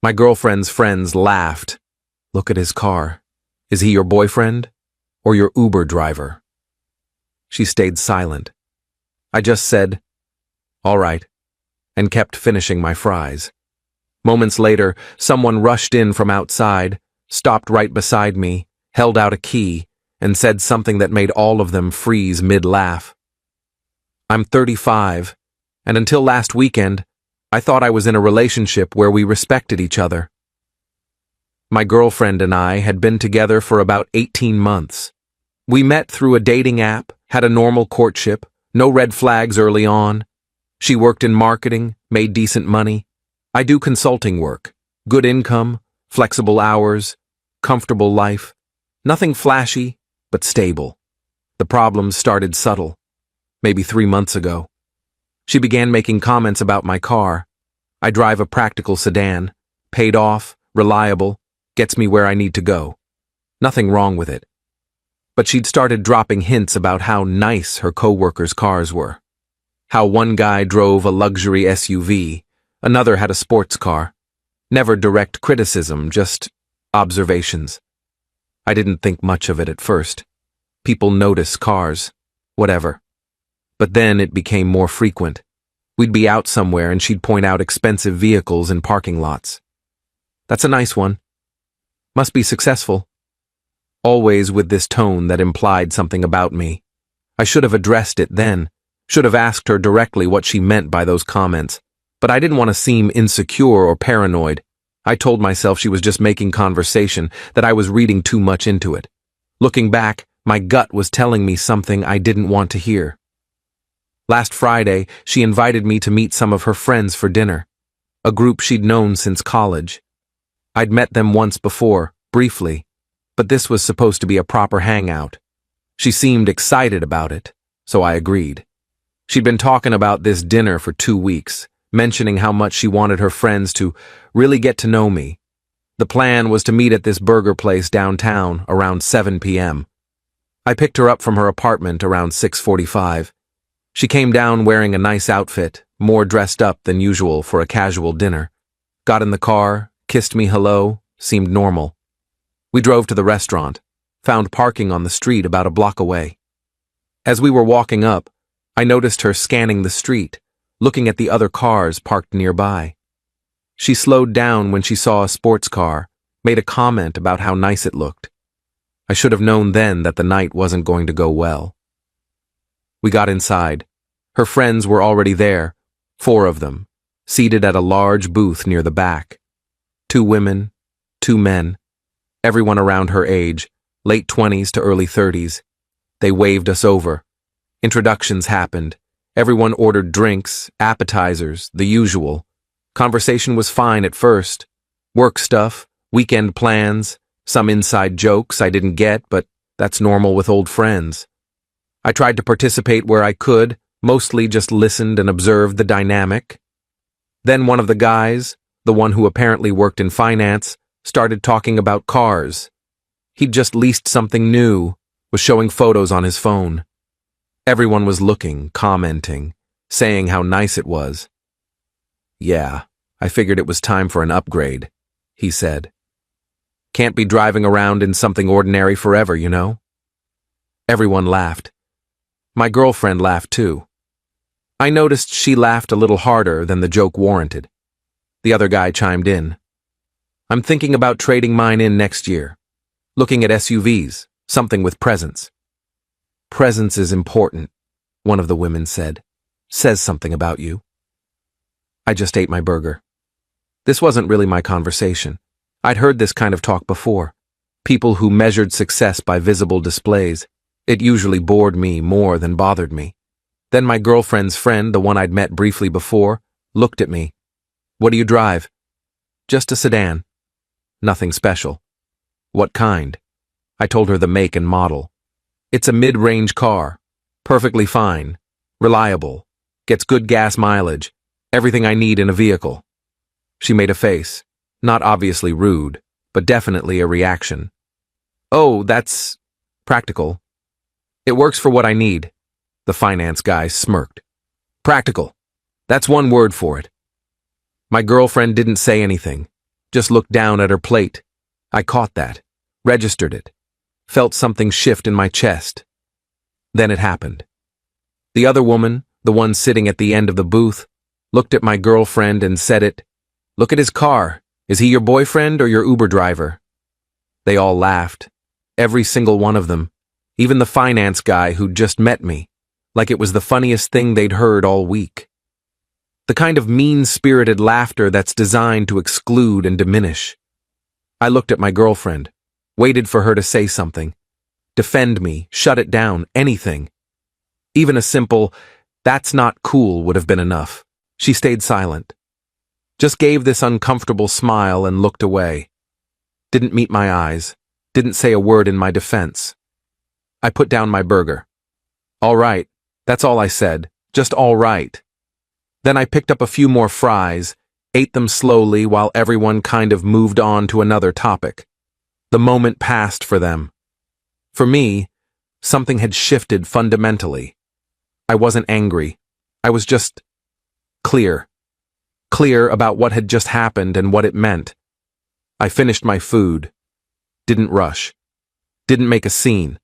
My girlfriend's friends laughed. Look at his car. Is he your boyfriend or your Uber driver? She stayed silent. I just said, all right, and kept finishing my fries. Moments later, someone rushed in from outside, stopped right beside me, held out a key, and said something that made all of them freeze mid-laugh. I'm 35, and until last weekend, I thought I was in a relationship where we respected each other. My girlfriend and I had been together for about 18 months. We met through a dating app, had a normal courtship, no red flags early on. She worked in marketing, made decent money. I do consulting work, good income, flexible hours, comfortable life. Nothing flashy, but stable. The problems started subtle, maybe 3 months ago. She began making comments about my car. I drive a practical sedan, paid off, reliable, gets me where I need to go. Nothing wrong with it. But she'd started dropping hints about how nice her coworkers' cars were. How one guy drove a luxury SUV, another had a sports car. Never direct criticism, just observations. I didn't think much of it at first. People notice cars, whatever. But then it became more frequent. We'd be out somewhere and she'd point out expensive vehicles in parking lots. That's a nice one. Must be successful. Always with this tone that implied something about me. I should have addressed it then, should have asked her directly what she meant by those comments. But I didn't want to seem insecure or paranoid. I told myself she was just making conversation, that I was reading too much into it. Looking back, my gut was telling me something I didn't want to hear. Last Friday, she invited me to meet some of her friends for dinner, a group she'd known since college. I'd met them once before, briefly, but this was supposed to be a proper hangout. She seemed excited about it, so I agreed. She'd been talking about this dinner for 2 weeks, mentioning how much she wanted her friends to really get to know me. The plan was to meet at this burger place downtown around 7 p.m. I picked her up from her apartment around 6:45. She came down wearing a nice outfit, more dressed up than usual for a casual dinner. Got in the car, kissed me hello, seemed normal. We drove to the restaurant, found parking on the street about a block away. As we were walking up, I noticed her scanning the street, looking at the other cars parked nearby. She slowed down when she saw a sports car, made a comment about how nice it looked. I should have known then that the night wasn't going to go well. We got inside. Her friends were already there, 4 of them, seated at a large booth near the back. 2 women, 2 men, everyone around her age, late 20s to early 30s. They waved us over. Introductions happened. Everyone ordered drinks, appetizers, the usual. Conversation was fine at first. Work stuff, weekend plans, some inside jokes I didn't get, but that's normal with old friends. I tried to participate where I could, mostly just listened and observed the dynamic. Then one of the guys, the one who apparently worked in finance, started talking about cars. He'd just leased something new, was showing photos on his phone. Everyone was looking, commenting, saying how nice it was. Yeah, I figured it was time for an upgrade, he said. Can't be driving around in something ordinary forever, you know? Everyone laughed. My girlfriend laughed too. I noticed she laughed a little harder than the joke warranted. The other guy chimed in. I'm thinking about trading mine in next year. Looking at SUVs, something with presence. Presence is important, one of the women said. Says something about you. I just ate my burger. This wasn't really my conversation. I'd heard this kind of talk before. People who measured success by visible displays. It usually bored me more than bothered me. Then my girlfriend's friend, the one I'd met briefly before, looked at me. What do you drive? Just a sedan. Nothing special. What kind? I told her the make and model. It's a mid-range car. Perfectly fine. Reliable. Gets good gas mileage. Everything I need in a vehicle. She made a face. Not obviously rude, but definitely a reaction. Oh, that's practical. It works for what I need. The finance guy smirked. Practical. That's one word for it. My girlfriend didn't say anything, just looked down at her plate. I caught that, registered it, felt something shift in my chest. Then it happened. The other woman, the one sitting at the end of the booth, looked at my girlfriend and said it. Look at his car. Is he your boyfriend or your Uber driver? They all laughed. Every single one of them. Even the finance guy who'd just met me. Like it was the funniest thing they'd heard all week. The kind of mean-spirited laughter that's designed to exclude and diminish. I looked at my girlfriend, waited for her to say something. Defend me, shut it down, anything. Even a simple, "That's not cool" would have been enough. She stayed silent. Just gave this uncomfortable smile and looked away. Didn't meet my eyes. Didn't say a word in my defense. I put down my burger. All right, that's all I said. Just all right. Then I picked up a few more fries, ate them slowly while everyone kind of moved on to another topic. The moment passed for them. For me, something had shifted fundamentally. I wasn't angry. I was just clear. Clear about what had just happened and what it meant. I finished my food. Didn't rush. Didn't make a scene.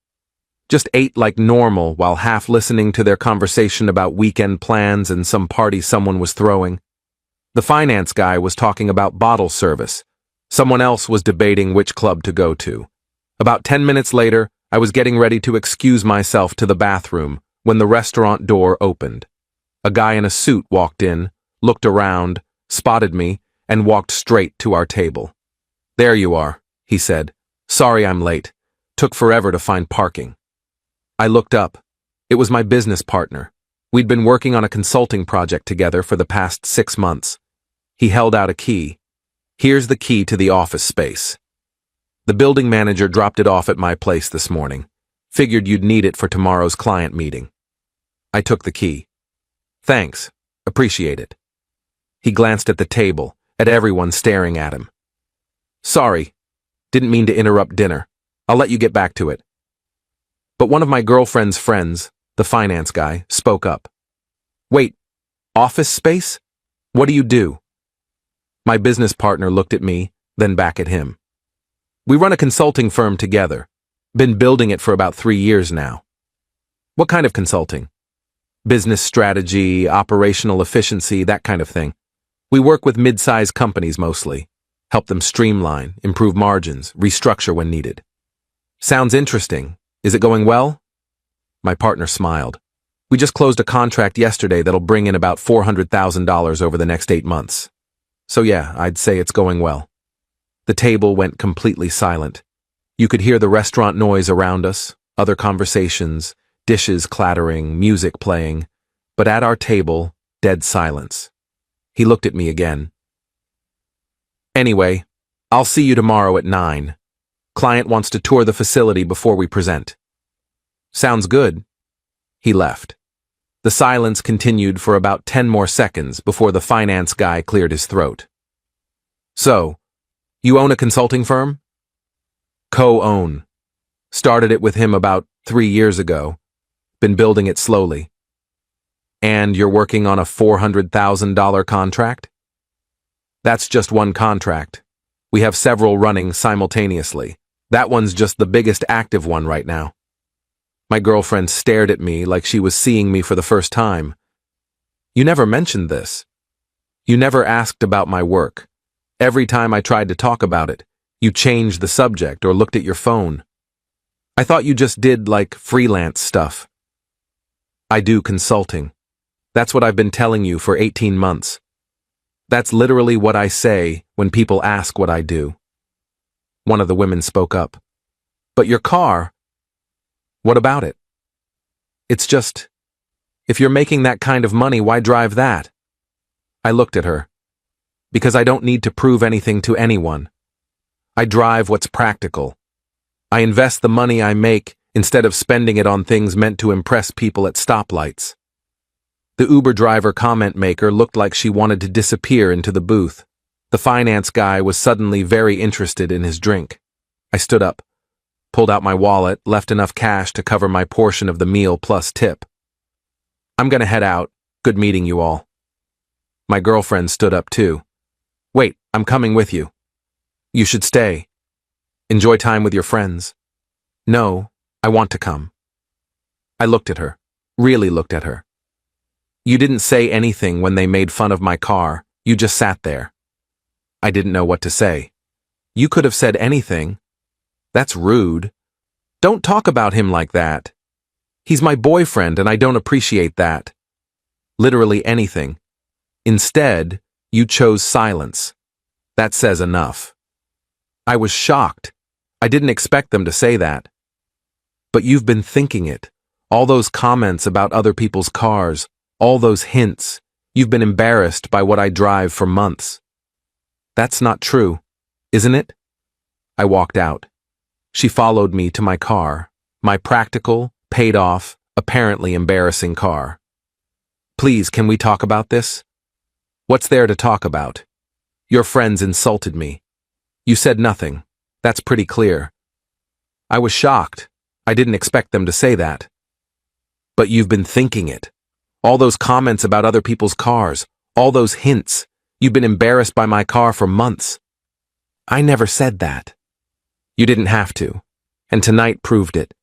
Just ate like normal while half listening to their conversation about weekend plans and some party someone was throwing. The finance guy was talking about bottle service. Someone else was debating which club to go to. About 10 minutes later, I was getting ready to excuse myself to the bathroom when the restaurant door opened. A guy in a suit walked in, looked around, spotted me, and walked straight to our table. "There you are," he said. "Sorry I'm late. Took forever to find parking." I looked up. It was my business partner. We'd been working on a consulting project together for the past 6 months. He held out a key. "Here's the key to the office space. The building manager dropped it off at my place this morning. Figured you'd need it for tomorrow's client meeting." I took the key. "Thanks. Appreciate it." He glanced at the table, at everyone staring at him. "Sorry. Didn't mean to interrupt dinner. I'll let you get back to it." But one of my girlfriend's friends, the finance guy, spoke up. "Wait, office space? What do you do?" My business partner looked at me, then back at him. "We run a consulting firm together. Been building it for about 3 years now." "What kind of consulting?" "Business strategy, operational efficiency, that kind of thing. We work with mid-sized companies mostly. Help them streamline, improve margins, restructure when needed." "Sounds interesting. Is it going well?" My partner smiled. "We just closed a contract yesterday that'll bring in about $400,000 over the next 8 months. So yeah, I'd say it's going well." The table went completely silent. You could hear the restaurant noise around us, other conversations, dishes clattering, music playing, but at our table, dead silence. He looked at me again. "Anyway, I'll see you tomorrow at 9. Client wants to tour the facility before we present." "Sounds good." He left. The silence continued for about 10 more seconds before the finance guy cleared his throat. "So, you own a consulting firm?" "Co-own. Started it with him about 3 years ago. Been building it slowly." "And you're working on a $400,000 contract?" "That's just one contract. We have several running simultaneously. That one's just the biggest active one right now." My girlfriend stared at me like she was seeing me for the first time. "You never mentioned this. You never asked about my work. Every time I tried to talk about it, you changed the subject or looked at your phone. I thought you just did, like, freelance stuff." "I do consulting. That's what I've been telling you for 18 months. That's literally what I say when people ask what I do." One of the women spoke up. "But your car? What about it?" "It's just, if you're making that kind of money, why drive that?" I looked at her. "Because I don't need to prove anything to anyone. I drive what's practical. I invest the money I make instead of spending it on things meant to impress people at stoplights." The Uber driver comment maker looked like she wanted to disappear into the booth. The finance guy was suddenly very interested in his drink. I stood up, pulled out my wallet, left enough cash to cover my portion of the meal plus tip. "I'm gonna head out. Good meeting you all." My girlfriend stood up too. "Wait, I'm coming with you." You should stay. Enjoy time with your friends. No, I want to come. I looked at her, really looked at her. You didn't say anything when they made fun of my car, you just sat there. I didn't know what to say. You could have said anything. That's rude. Don't talk about him like that. He's my boyfriend and I don't appreciate that. Literally anything. Instead, you chose silence. That says enough. I was shocked. I didn't expect them to say that. But you've been thinking it. All those comments about other people's cars, all those hints. You've been embarrassed by what I drive for months. That's not true, isn't it? I walked out. She followed me to my car, my practical, paid off, apparently embarrassing car. Please, can we talk about this? What's there to talk about? Your friends insulted me. You said nothing. That's pretty clear. I was shocked. I didn't expect them to say that. But you've been thinking it. All those comments about other people's cars, all those hints. You've been embarrassed by my car for months. I never said that. You didn't have to. And tonight proved it.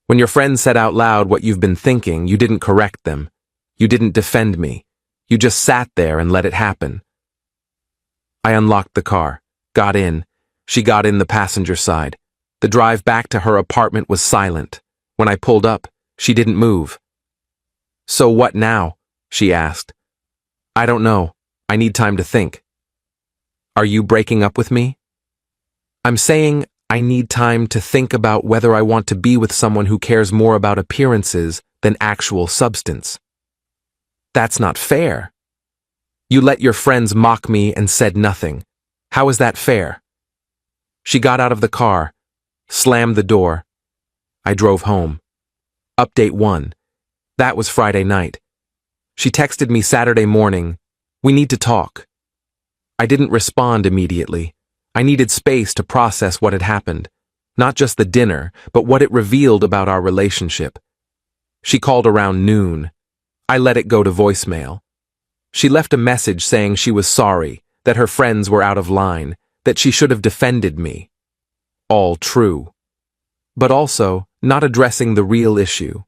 When your friends said out loud what you've been thinking, you didn't correct them. You didn't defend me. You just sat there and let it happen. I unlocked the car, got in. She got in the passenger side. The drive back to her apartment was silent. When I pulled up, she didn't move. So what now? She asked. I don't know. I need time to think. Are you breaking up with me? I'm saying I need time to think about whether I want to be with someone who cares more about appearances than actual substance. That's not fair. You let your friends mock me and said nothing. How is that fair? She got out of the car, slammed the door. I drove home. Update 1. That was Friday night. She texted me Saturday morning. We need to talk. I didn't respond immediately. I needed space to process what had happened. Not just the dinner, but what it revealed about our relationship. She called around noon. I let it go to voicemail. She left a message saying she was sorry, that her friends were out of line, that she should have defended me. All true. But also, not addressing the real issue.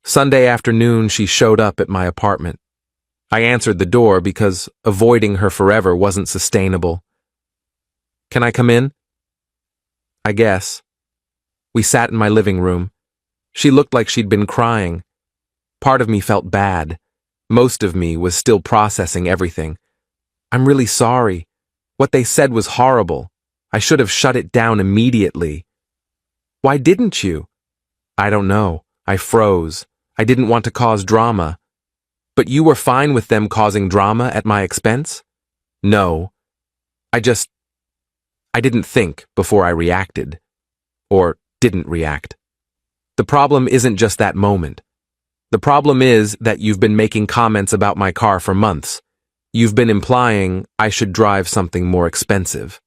Sunday afternoon, she showed up at my apartment. I answered the door because avoiding her forever wasn't sustainable. Can I come in? I guess. We sat in my living room. She looked like she'd been crying. Part of me felt bad. Most of me was still processing everything. I'm really sorry. What they said was horrible. I should have shut it down immediately. Why didn't you? I don't know. I froze. I didn't want to cause drama. But you were fine with them causing drama at my expense? No. I didn't think before I reacted. Or didn't react. The problem isn't just that moment. The problem is that you've been making comments about my car for months. You've been implying I should drive something more expensive.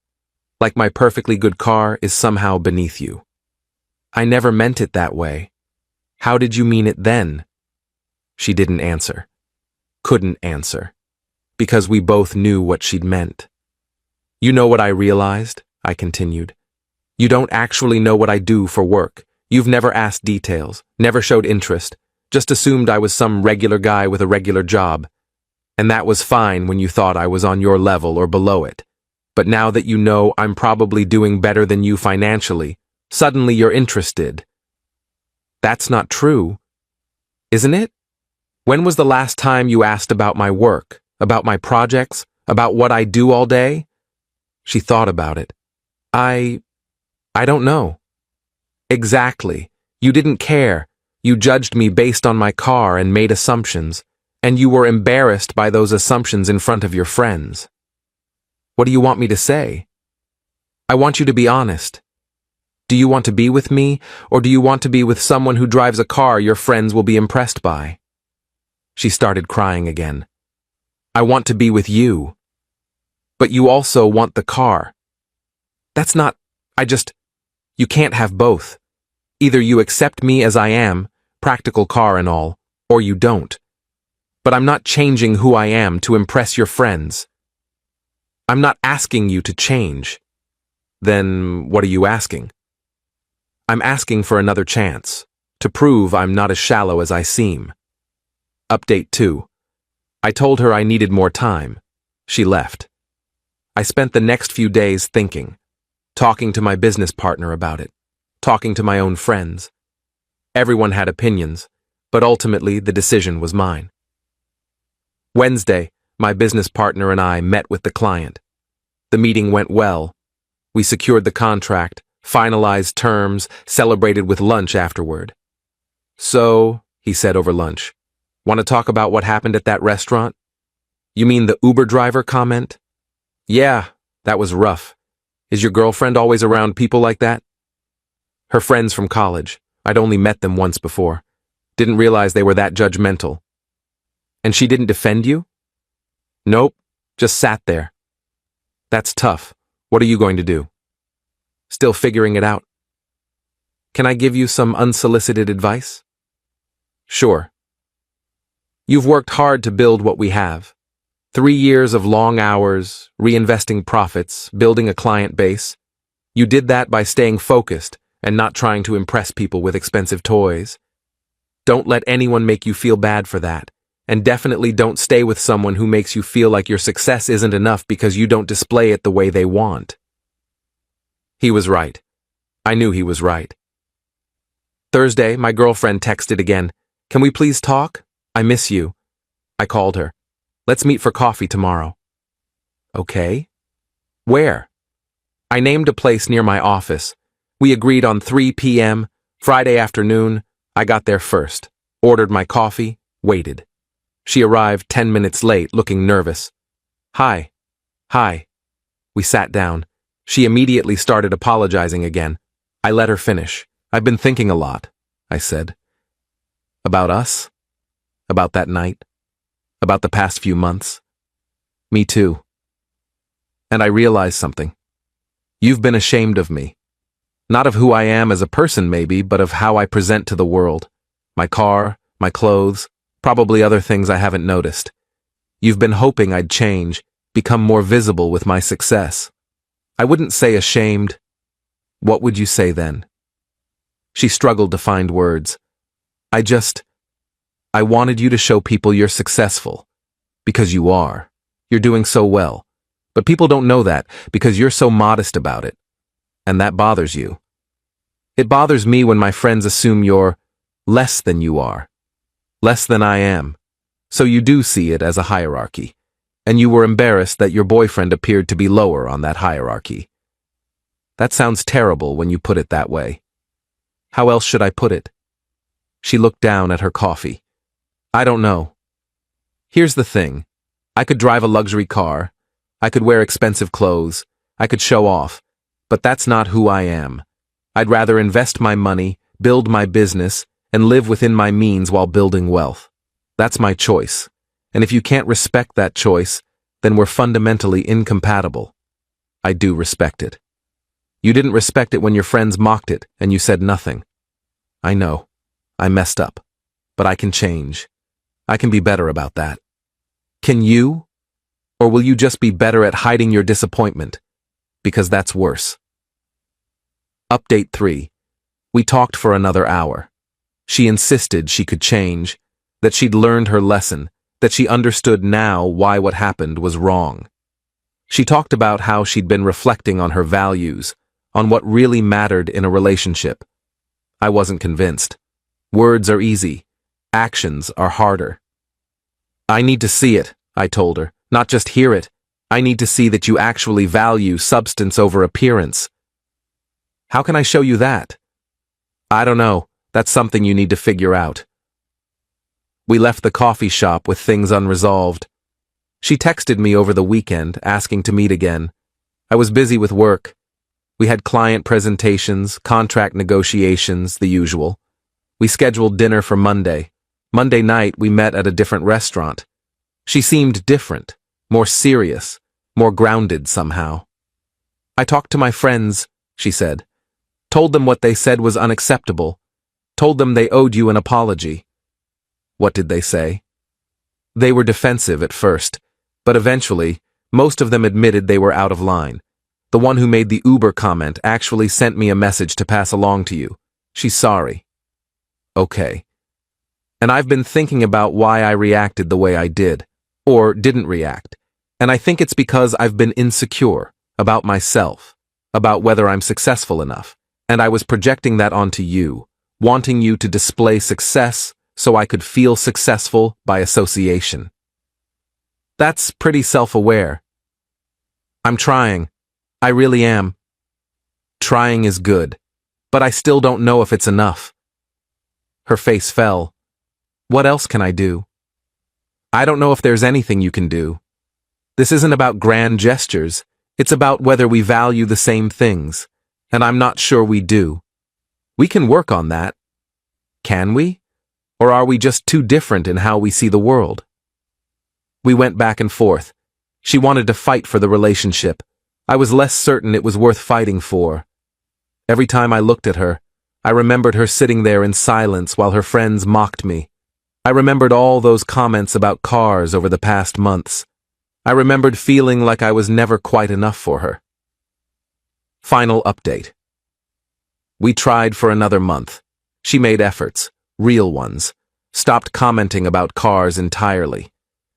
Like my perfectly good car is somehow beneath you. I never meant it that way. How did you mean it then? She didn't answer. Couldn't answer. Because we both knew what she'd meant. You know what I realized? I continued. You don't actually know what I do for work. You've never asked details, never showed interest, just assumed I was some regular guy with a regular job. And that was fine when you thought I was on your level or below it. But now that you know I'm probably doing better than you financially, suddenly you're interested. That's not true, isn't it? When was the last time you asked about my work, about my projects, about what I do all day? She thought about it. I don't know. Exactly. You didn't care. You judged me based on my car and made assumptions, and you were embarrassed by those assumptions in front of your friends. What do you want me to say? I want you to be honest. Do you want to be with me, or do you want to be with someone who drives a car your friends will be impressed by? She started crying again. I want to be with you. But you also want the car. That's not, you can't have both. Either you accept me as I am, practical car and all, or you don't. But I'm not changing who I am to impress your friends. I'm not asking you to change. Then what are you asking? I'm asking for another chance, to prove I'm not as shallow as I seem. Update 2. I told her I needed more time. She left. I spent the next few days thinking, talking to my business partner about it, talking to my own friends. Everyone had opinions, but ultimately the decision was mine. Wednesday, my business partner and I met with the client. The meeting went well. We secured the contract, finalized terms, celebrated with lunch afterward. So, he said over lunch, want to talk about what happened at that restaurant? You mean the Uber driver comment? Yeah, that was rough. Is your girlfriend always around people like that? Her friends from college. I'd only met them once before. Didn't realize they were that judgmental. And she didn't defend you? Nope, just sat there. That's tough. What are you going to do? Still figuring it out. Can I give you some unsolicited advice? Sure. You've worked hard to build what we have. 3 years of long hours, reinvesting profits, building a client base. You did that by staying focused and not trying to impress people with expensive toys. Don't let anyone make you feel bad for that. And definitely don't stay with someone who makes you feel like your success isn't enough because you don't display it the way they want. He was right. I knew he was right. Thursday, my girlfriend texted again. Can we please talk? I miss you. I called her. Let's meet for coffee tomorrow. Okay. Where? I named a place near my office. We agreed on 3 p.m., Friday afternoon. I got there first, ordered my coffee, waited. She arrived 10 minutes late, looking nervous. Hi. Hi. We sat down. She immediately started apologizing again. I let her finish. I've been thinking a lot, I said. About us? About that night? About the past few months? Me too. And I realized something. You've been ashamed of me. Not of who I am as a person maybe, but of how I present to the world. My car, my clothes, probably other things I haven't noticed. You've been hoping I'd change, become more visible with my success. I wouldn't say ashamed. What would you say then? She struggled to find words. I wanted you to show people you're successful. Because you are. You're doing so well. But people don't know that because you're so modest about it. And that bothers you. It bothers me when my friends assume you're less than you are. Less than I am. So you do see it as a hierarchy. And you were embarrassed that your boyfriend appeared to be lower on that hierarchy. That sounds terrible when you put it that way. How else should I put it? She looked down at her coffee. I don't know. Here's the thing. I could drive a luxury car. I could wear expensive clothes. I could show off. But that's not who I am. I'd rather invest my money, build my business, and live within my means while building wealth. That's my choice. And if you can't respect that choice, then we're fundamentally incompatible. I do respect it. You didn't respect it when your friends mocked it and you said nothing. I know. I messed up. But I can change. I can be better about that. Can you? Or will you just be better at hiding your disappointment? Because that's worse. Update 3. We talked for another hour. She insisted she could change, that she'd learned her lesson, that she understood now why what happened was wrong. She talked about how she'd been reflecting on her values, on what really mattered in a relationship. I wasn't convinced. Words are easy. Actions are harder. I need to see it, I told her, not just hear it. I need to see that you actually value substance over appearance. How can I show you that? I don't know. That's something you need to figure out. We left the coffee shop with things unresolved. She texted me over the weekend, asking to meet again. I was busy with work. We had client presentations, contract negotiations, the usual. We scheduled dinner for Monday. Monday night, we met at a different restaurant. She seemed different, more serious, more grounded somehow. I talked to my friends, she said. Told them what they said was unacceptable. Told them they owed you an apology. What did they say? They were defensive at first, but eventually, most of them admitted they were out of line. The one who made the Uber comment actually sent me a message to pass along to you. She's sorry. Okay. And I've been thinking about why I reacted the way I did, or didn't react. And I think it's because I've been insecure about myself, about whether I'm successful enough. And I was projecting that onto you, wanting you to display success so I could feel successful by association. That's pretty self-aware. I'm trying. I really am. Trying is good, but I still don't know if it's enough. Her face fell. What else can I do? I don't know if there's anything you can do. This isn't about grand gestures. It's about whether we value the same things, and I'm not sure we do. We can work on that. Can we? Or are we just too different in how we see the world? We went back and forth. She wanted to fight for the relationship. I was less certain it was worth fighting for. Every time I looked at her, I remembered her sitting there in silence while her friends mocked me. I remembered all those comments about cars over the past months. I remembered feeling like I was never quite enough for her. Final update. We tried for another month. She made efforts, real ones, stopped commenting about cars entirely,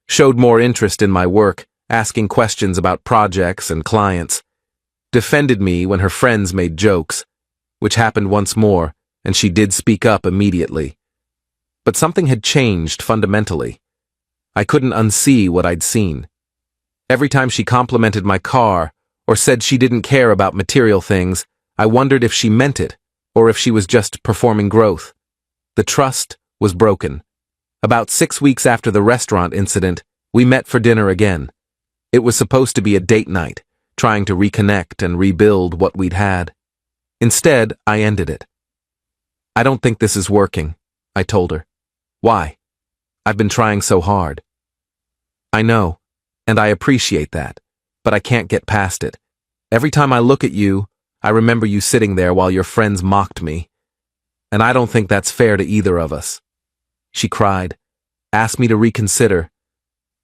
showed more interest in my work, asking questions about projects and clients, defended me when her friends made jokes, which happened once more, and she did speak up immediately. But something had changed fundamentally. I couldn't unsee what I'd seen. Every time she complimented my car or said she didn't care about material things, I wondered if she meant it or if she was just performing growth. The trust was broken. About 6 weeks after the restaurant incident, we met for dinner again. It was supposed to be a date night, trying to reconnect and rebuild what we'd had. Instead, I ended it. I don't think this is working, I told her. Why? I've been trying so hard. I know. And I appreciate that, but I can't get past it. Every time I look at you, I remember you sitting there while your friends mocked me. And I don't think that's fair to either of us. She cried, asked me to reconsider,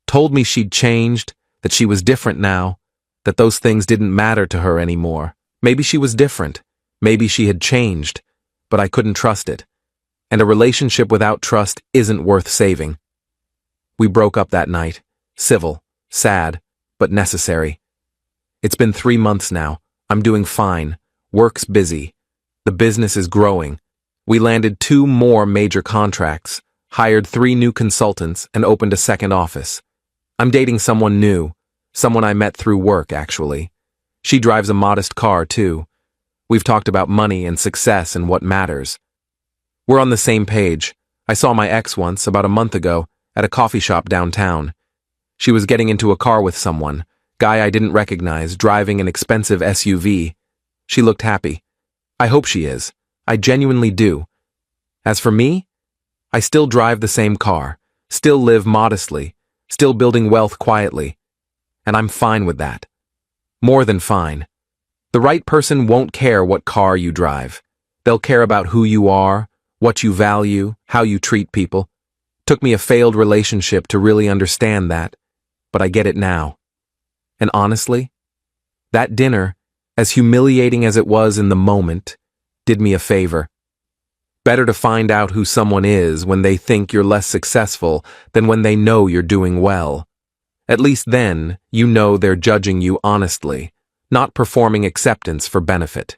told me she'd changed, that she was different now, that those things didn't matter to her anymore. Maybe she was different, maybe she had changed, but I couldn't trust it. And a relationship without trust isn't worth saving. We broke up that night, civil. Sad, but necessary. It's been 3 months now. I'm doing fine. Work's busy. The business is growing. We landed 2 more major contracts, hired 3 new consultants, and opened a second office. I'm dating someone new, someone I met through work, actually. She drives a modest car, too. We've talked about money and success and what matters. We're on the same page. I saw my ex once, about a month ago, at a coffee shop downtown. She was getting into a car with someone, guy I didn't recognize, driving an expensive SUV. She looked happy. I hope she is. I genuinely do. As for me, I still drive the same car, still live modestly, still building wealth quietly. And I'm fine with that. More than fine. The right person won't care what car you drive. They'll care about who you are, what you value, how you treat people. Took me a failed relationship to really understand that. But I get it now. And honestly, that dinner, as humiliating as it was in the moment, did me a favor. Better to find out who someone is when they think you're less successful than when they know you're doing well. At least then, you know they're judging you honestly, not performing acceptance for benefit.